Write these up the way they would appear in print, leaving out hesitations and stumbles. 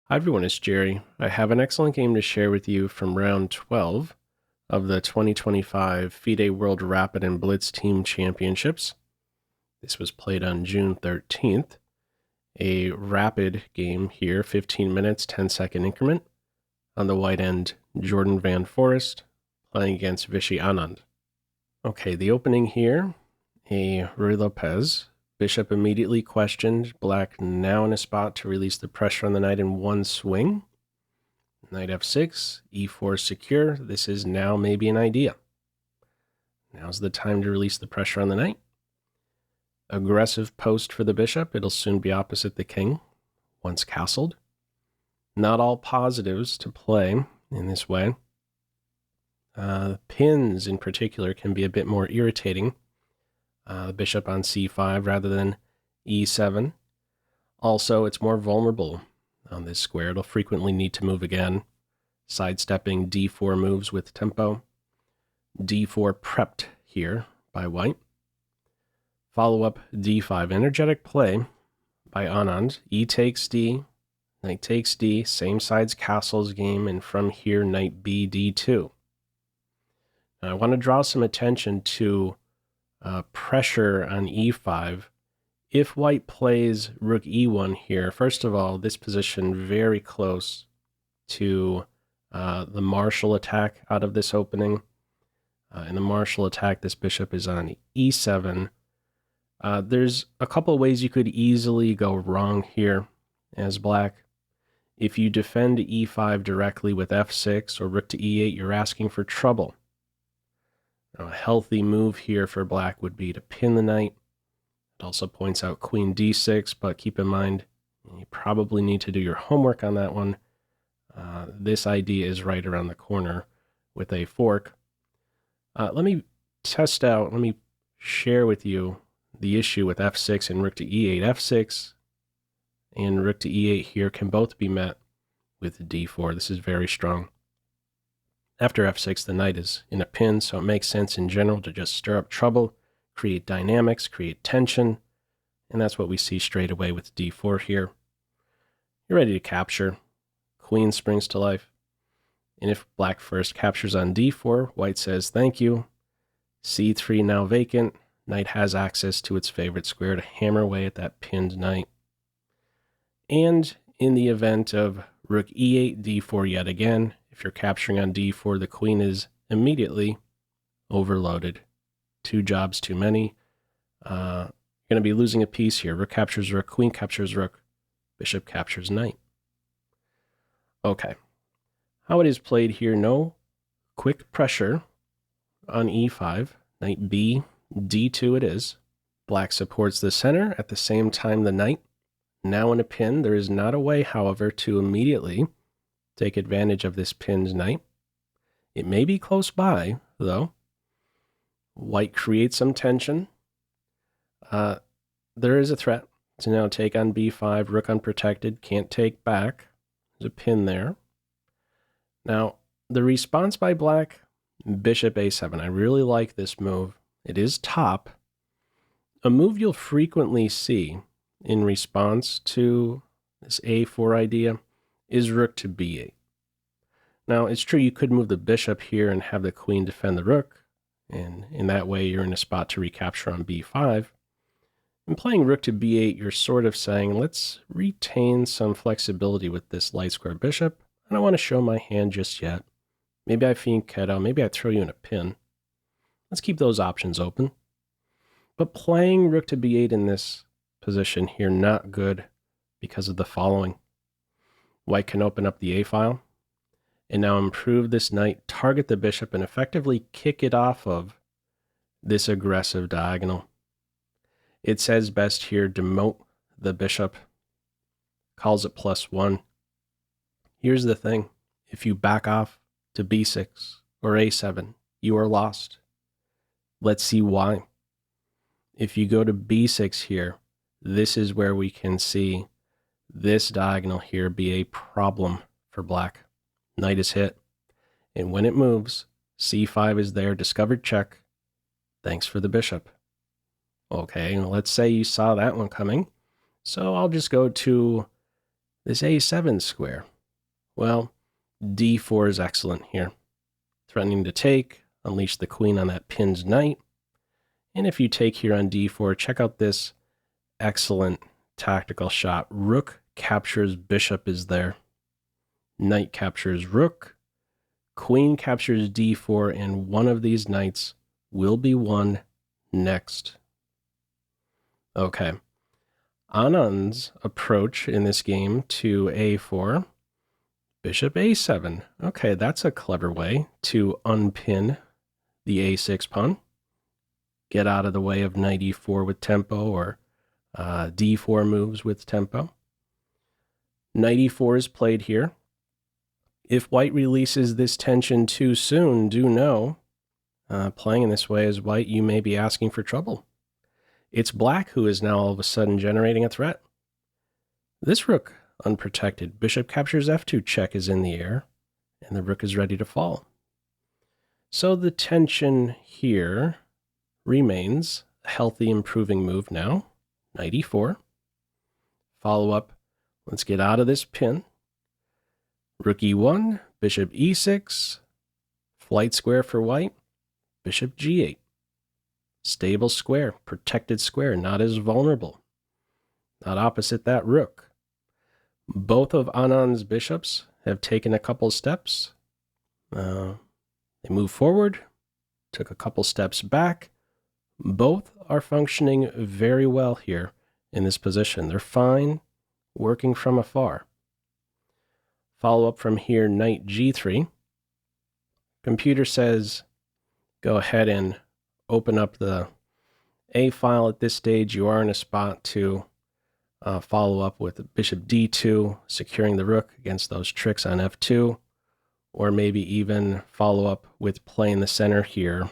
Hi everyone, it's Jerry. I have an excellent game to share with you from round 12 of the 2025 FIDE World Rapid and Blitz Team Championships. This was played on June 13th. A rapid game here, 15 minutes, 10-second increment. On the white end, Jorden van Foreest playing against Vishy Anand. Okay, the opening here, a Ruy Lopez. Bishop immediately questioned. Black now in a spot to release the pressure on the knight in one swing. Knight f6, e4 secure. This is now maybe an idea. Now's the time to release the pressure on the knight. Aggressive post for the bishop. It'll soon be opposite the king once castled. Not all positives to play in this way. Pins in particular can be a bit more irritating. The bishop on c5 rather than e7. Also, it's more vulnerable on this square. It'll frequently need to move again. Sidestepping d4 moves with tempo. d4 prepped here by white. Follow-up d5. Energetic play by Anand. E takes d, knight takes d, same sides castles game, and from here knight bd2. Now I want to draw some attention to pressure on e5. If white plays rook e1 here, first of all, this position very close to the martial attack out of this opening. In the martial attack, this bishop is on e7. There's a couple ways you could easily go wrong here as black. If you defend e5 directly with f6 or rook to e8, you're asking for trouble. A healthy move here for black would be to pin the knight. It also points out queen d6, but keep in mind, you probably need to do your homework on that one. This idea is right around the corner with a fork. Let me share with you the issue with f6 and rook to e8. f6 and rook to e8 here can both be met with d4. This is very strong. After f6, the knight is in a pin, so it makes sense in general to just stir up trouble, create dynamics, create tension, and that's what we see straight away with d4 here. You're ready to capture. Queen springs to life. And if black first captures on d4, white says thank you. c3 now vacant. Knight has access to its favorite square to hammer away at that pinned knight. And in the event of rook e8, d4 yet again, if you're capturing on d4, the queen is immediately overloaded. Two jobs too many. You're going to be losing a piece here. Rook captures rook, queen captures rook, bishop captures knight. Okay. How it is played here, no quick pressure on e5. Knight b, d2 it is. Black supports the center. At the same time, the knight, now in a pin. There is not a way, however, to immediately take advantage of this pinned knight. It may be close by, though. White creates some tension. There is a threat to now take on b5, rook unprotected, can't take back. There's a pin there. Now, the response by black, bishop a7. I really like this move. It is top. A move you'll frequently see in response to this a4 idea is rook to b8. Now, it's true you could move the bishop here and have the queen defend the rook, and in that way you're in a spot to recapture on b5. In playing rook to b8, you're sort of saying, let's retain some flexibility with this light square bishop. I don't want to show my hand just yet. Maybe I fiend Qe8, maybe I throw you in a pin. Let's keep those options open. But playing rook to b8 in this position here, not good because of the following. White can open up the a file and now improve this knight, target the bishop, and effectively kick it off of this aggressive diagonal. It says best here, demote the bishop, calls it +1. Here's the thing. If you back off to b6 or a7, you are lost. Let's see why. If you go to b6 here, this is where we can see this diagonal here be a problem for black. Knight is hit, and when it moves, c5 is there, discovered check. Thanks for the bishop. Okay, let's say you saw that one coming. So I'll just go to this a7 square. Well, d4 is excellent here. Threatening to take, unleash the queen on that pinned knight. And if you take here on d4, check out this excellent tactical shot. Rook captures bishop is there. Knight captures rook. Queen captures d4, and one of these knights will be won next. Okay. Anand's approach in this game to a4, bishop a7. Okay, that's a clever way to unpin the a6 pawn. Get out of the way of knight e4 with tempo, or d4 moves with tempo. Knight e4 is played here. If white releases this tension too soon, do know, playing in this way as white, you may be asking for trouble. It's black who is now all of a sudden generating a threat. This rook unprotected. Bishop captures f2 check is in the air, and the rook is ready to fall. So the tension here remains a healthy, improving move now. Knight e4. Follow up. Let's get out of this pin. Rook e1, bishop e6, flight square for white, bishop g8. Stable square, protected square, not as vulnerable. Not opposite that rook. Both of Anand's bishops have taken a couple steps. They move forward, took a couple steps back. Both are functioning very well here in this position. They're fine, working from afar. Follow up from here, knight g3. Computer says, go ahead and open up the A file at this stage. You are in a spot to follow up with bishop d2, securing the rook against those tricks on f2, or maybe even follow up with playing the center here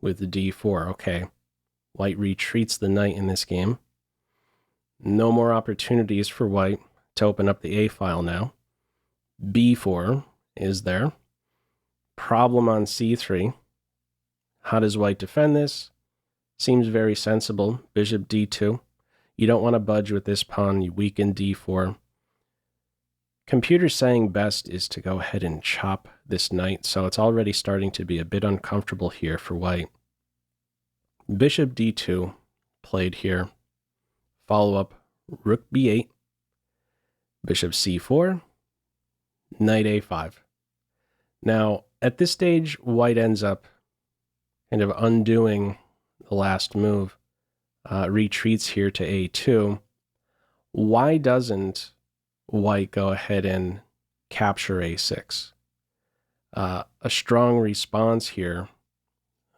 with the d4. Okay, white retreats the knight in this game. No more opportunities for white to open up the A file now. b4 is there. Problem on c3. How does white defend this? Seems very sensible. Bishop d2. You don't want to budge with this pawn. You weaken d4. Computer's saying best is to go ahead and chop this knight, so it's already starting to be a bit uncomfortable here for white. Bishop d2 played here. Follow up, rook b8, bishop c4, knight a5. Now, at this stage, white ends up kind of undoing the last move. Retreats here to a2. Why doesn't white go ahead and capture a6? A strong response here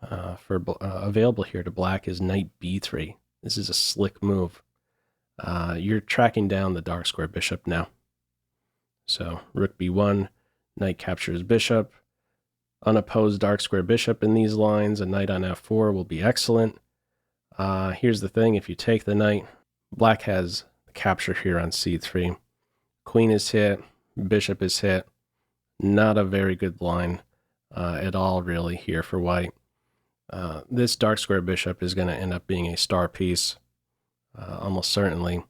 available here to black is knight b3. This is a slick move. You're tracking down the dark square bishop now. So rook b1, knight captures bishop. Unopposed dark square bishop in these lines. A knight on f4 will be excellent. Here's the thing, if you take the knight, black has the capture here on c3. Queen is hit, bishop is hit. Not a very good line at all, really, here for white. This dark square bishop is going to end up being a star piece, almost certainly.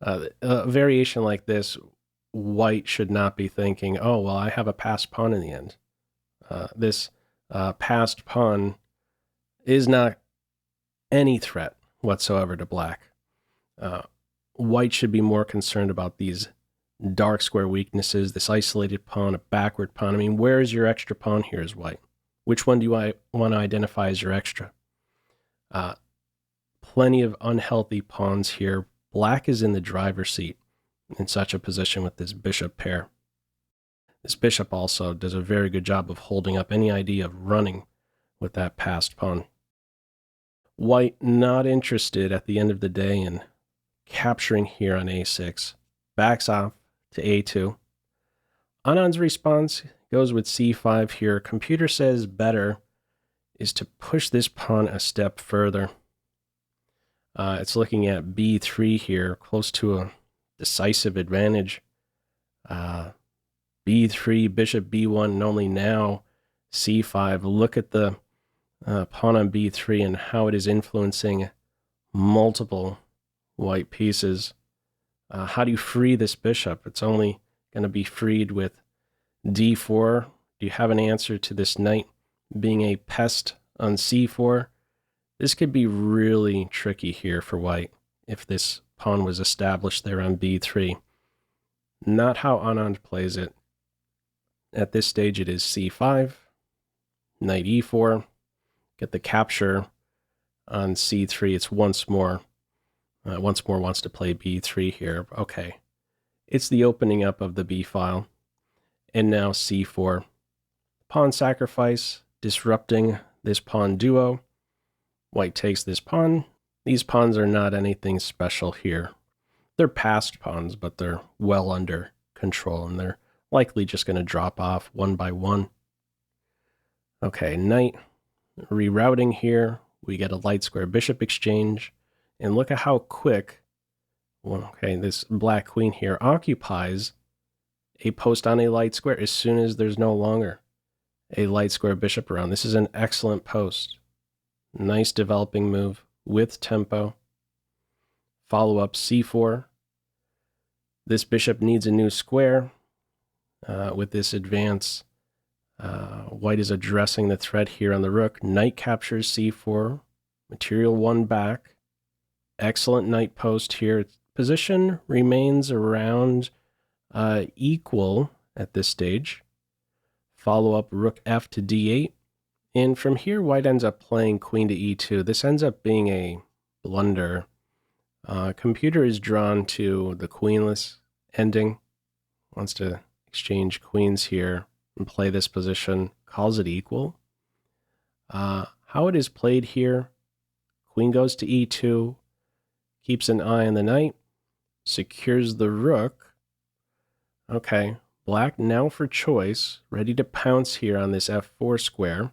A variation like this, white should not be thinking, oh, well, I have a passed pawn in the end. This passed pawn is not any threat whatsoever to black. White should be more concerned about these dark square weaknesses, this isolated pawn, a backward pawn. I mean, where is your extra pawn here as white? Which one do you want to identify as your extra? Plenty of unhealthy pawns here. Black is in the driver's seat in such a position with this bishop pair. This bishop also does a very good job of holding up any idea of running with that passed pawn. White not interested at the end of the day in capturing here on a6. Backs off to a2. Anand's response goes with c5 here. Computer says better is to push this pawn a step further. It's looking at b3 here, close to a decisive advantage. b3, bishop b1, and only now c5. Look at the pawn on b3 and how it is influencing multiple white pieces. How do you free this bishop? It's only going to be freed with d4. Do you have an answer to this knight being a pest on c4? This could be really tricky here for white if this pawn was established there on b3. Not how Anand plays it. At this stage it is c5, knight e4, get the capture on c3. It's once more wants to play b3 here. Okay, it's the opening up of the b file. And now c4. Pawn sacrifice, disrupting this pawn duo. White takes this pawn. These pawns are not anything special here. They're passed pawns, but they're well under control, and they're likely just going to drop off one by one. Okay, knight rerouting here. We get a light square bishop exchange, and look at how quick, this black queen here occupies a post on a light square as soon as there's no longer a light square bishop around. This is an excellent post. Nice developing move with tempo. Follow up c4. This bishop needs a new square. With this advance, white is addressing the threat here on the rook. Knight captures c4. Material 1 back. Excellent knight post here. Position remains around equal at this stage. Follow up rook f to d8. And from here, white ends up playing queen to e2. This ends up being a blunder. Computer is drawn to the queenless ending. Wants to exchange queens here and play this position. Calls it equal. How it is played here, queen goes to e2. Keeps an eye on the knight. Secures the rook. Okay, black now for choice. Ready to pounce here on this f4 square.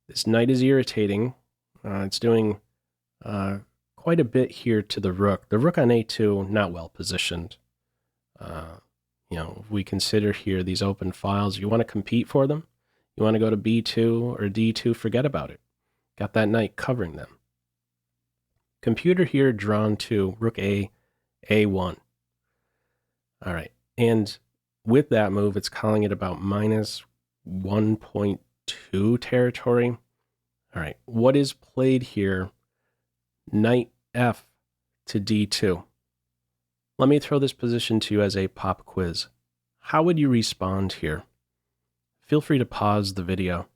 This knight is irritating. It's doing quite a bit here to the rook. The rook on a2, not well positioned. If we consider here these open files, you want to compete for them. You want to go to b2 or d2, forget about it. Got that knight covering them. Computer here drawn to rook a, a1. All right, and with that move, it's calling it about minus 1.2 territory. All right, what is played here? Knight f to d2. Let me throw this position to you as a pop quiz. How would you respond here? Feel free to pause the video.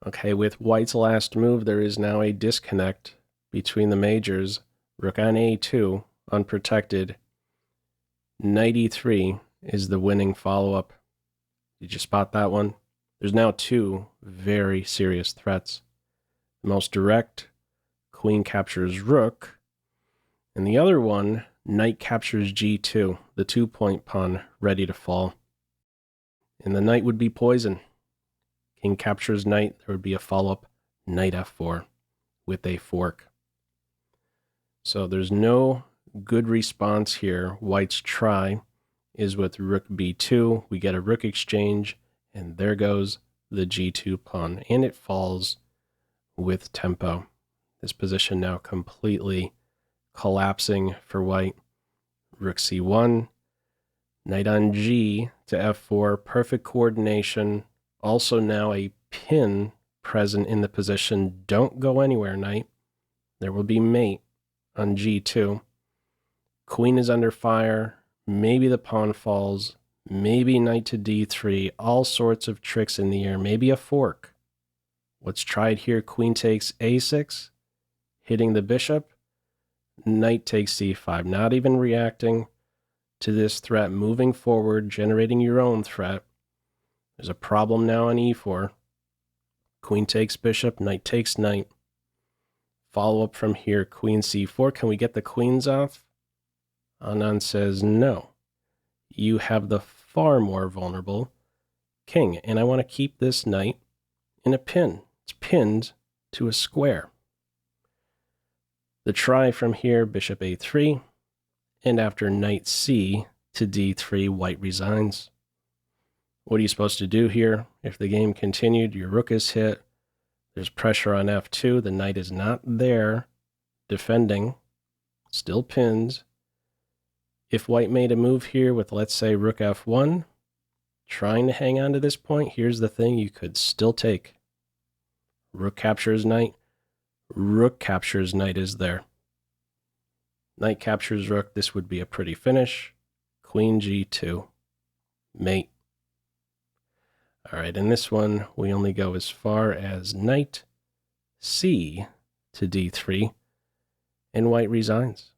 Okay, with white's last move, there is now a disconnect between the majors. Rook on a2, unprotected. Knight e3 is the winning follow-up. Did you spot that one? There's now two very serious threats. The most direct, queen captures rook. And the other one, knight captures g2, the 2-point pawn ready to fall. And the knight would be poison. King captures knight, there would be a follow-up, knight f4 with a fork. So there's no good response here. White's try is with rook b2. We get a rook exchange, and there goes the g2 pawn, and it falls with tempo. This position now completely collapsing for white. Rook c1, knight on g to f4, perfect coordination. Also now a pin present in the position. Don't go anywhere, knight. There will be mate on g2. Queen is under fire. Maybe the pawn falls. Maybe knight to d3. All sorts of tricks in the air. Maybe a fork. What's tried here? Queen takes a6, hitting the bishop. Knight takes c5. Not even reacting to this threat. Moving forward, generating your own threat. There's a problem now on e4. Queen takes bishop. Knight takes knight. Follow up from here. Queen c4. Can we get the queens off? Anand says no. You have the far more vulnerable king, and I want to keep this knight in a pin. It's pinned to a square. The try from here, bishop a3, and after knight c to d3, white resigns. What are you supposed to do here? If the game continued, your rook is hit. There's pressure on f2. The knight is not there, defending, still pinned. If white made a move here with, let's say, rook f1, trying to hang on to this point, here's the thing you could still take. Rook captures knight. Rook captures knight is there. Knight captures rook. This would be a pretty finish. Queen g2. Mate. All right, in this one, we only go as far as knight c to d3, and white resigns.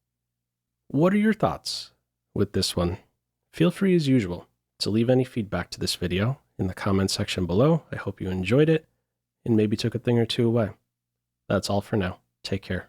What are your thoughts with this one? Feel free, as usual, to leave any feedback to this video in the comment section below. I hope you enjoyed it and maybe took a thing or two away. That's all for now. Take care.